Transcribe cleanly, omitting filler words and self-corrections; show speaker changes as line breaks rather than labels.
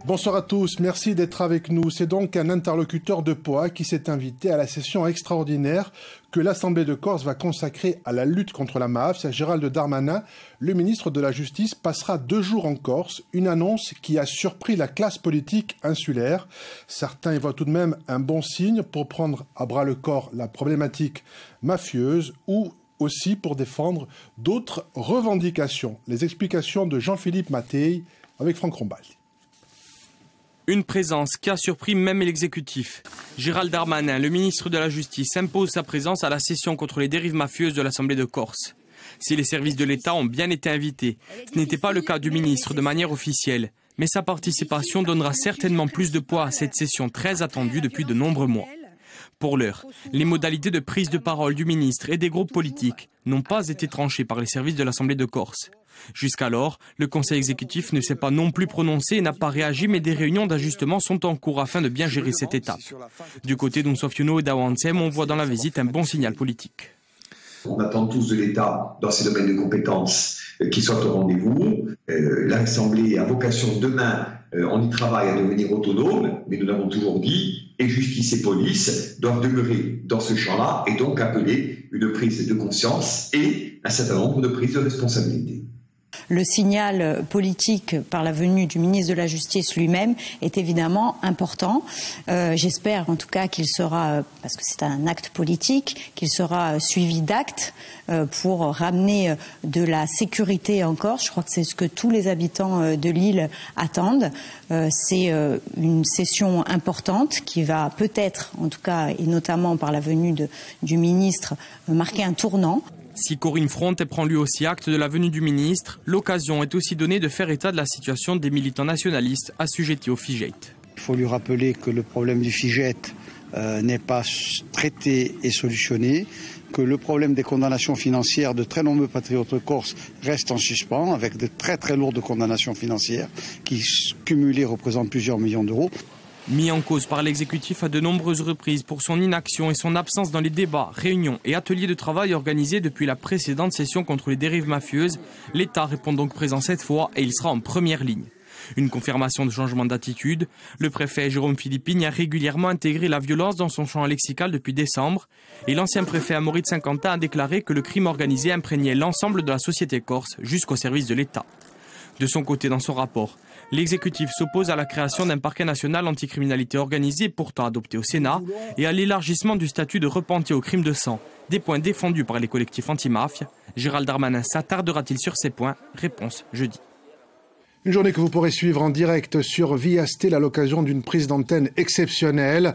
Bonsoir à tous, merci d'être avec nous. C'est donc un interlocuteur de POA qui s'est invité à la session extraordinaire que l'Assemblée de Corse va consacrer à la lutte contre la mafia. Gérald Darmanin, le ministre de la Justice, passera 2 jours en Corse, une annonce qui a surpris la classe politique insulaire. Certains y voient tout de même un bon signe pour prendre à bras le corps la problématique mafieuse ou aussi pour défendre d'autres revendications. Les explications de Jean-Philippe Mattei avec Franck Rombaldi.
Une présence qui a surpris même l'exécutif. Gérald Darmanin, le ministre de la Justice, impose sa présence à la session contre les dérives mafieuses de l'Assemblée de Corse. Si les services de l'État ont bien été invités, ce n'était pas le cas du ministre de manière officielle. Mais sa participation donnera certainement plus de poids à cette session très attendue depuis de nombreux mois. Pour l'heure, les modalités de prise de parole du ministre et des groupes politiques n'ont pas été tranchées par les services de l'Assemblée de Corse. Jusqu'alors, le Conseil exécutif ne s'est pas non plus prononcé et n'a pas réagi, mais des réunions d'ajustement sont en cours afin de bien gérer cette étape. Du côté d'Unsofiono et d'Awansem, on voit dans la visite un bon signal politique.
On attend tous de l'État, dans ses domaines de compétences, qu'il soit au rendez-vous. L'Assemblée a vocation demain, on y travaille à devenir autonome, mais nous l'avons toujours dit, et justice et police doivent demeurer dans ce champ-là et donc appeler une prise de conscience et un certain nombre de prises de responsabilité.
Le signal politique par la venue du ministre de la Justice lui-même est évidemment important. J'espère en tout cas qu'il sera, parce que c'est un acte politique, qu'il sera suivi d'actes pour ramener de la sécurité en Corse. Je crois que c'est ce que tous les habitants de l'île attendent. C'est une session importante qui va peut-être, en tout cas, et notamment par la venue du ministre, marquer un tournant.
Si Corinne Fronte prend lui aussi acte de la venue du ministre, l'occasion est aussi donnée de faire état de la situation des militants nationalistes assujettis au FIGET.
Il faut lui rappeler que le problème du FIGET n'est pas traité et solutionné, que le problème des condamnations financières de très nombreux patriotes corses reste en suspens, avec de très très lourdes condamnations financières qui, cumulées, représentent plusieurs millions d'euros.
Mis en cause par l'exécutif à de nombreuses reprises pour son inaction et son absence dans les débats, réunions et ateliers de travail organisés depuis la précédente session contre les dérives mafieuses, l'État répond donc présent cette fois et il sera en première ligne. Une confirmation de changement d'attitude, le préfet Jérôme Philippine a régulièrement intégré la violence dans son champ lexical depuis décembre et l'ancien préfet Amaury de Saint-Quentin a déclaré que le crime organisé imprégnait l'ensemble de la société corse jusqu'au service de l'État. De son côté, dans son rapport, l'exécutif s'oppose à la création d'un parquet national anticriminalité organisée pourtant adopté au Sénat et à l'élargissement du statut de repenti au crime de sang, des points défendus par les collectifs anti-mafia. Gérald Darmanin s'attardera-t-il sur ces points? Réponse jeudi.
Une journée que vous pourrez suivre en direct sur Viastel à l'occasion d'une prise d'antenne exceptionnelle.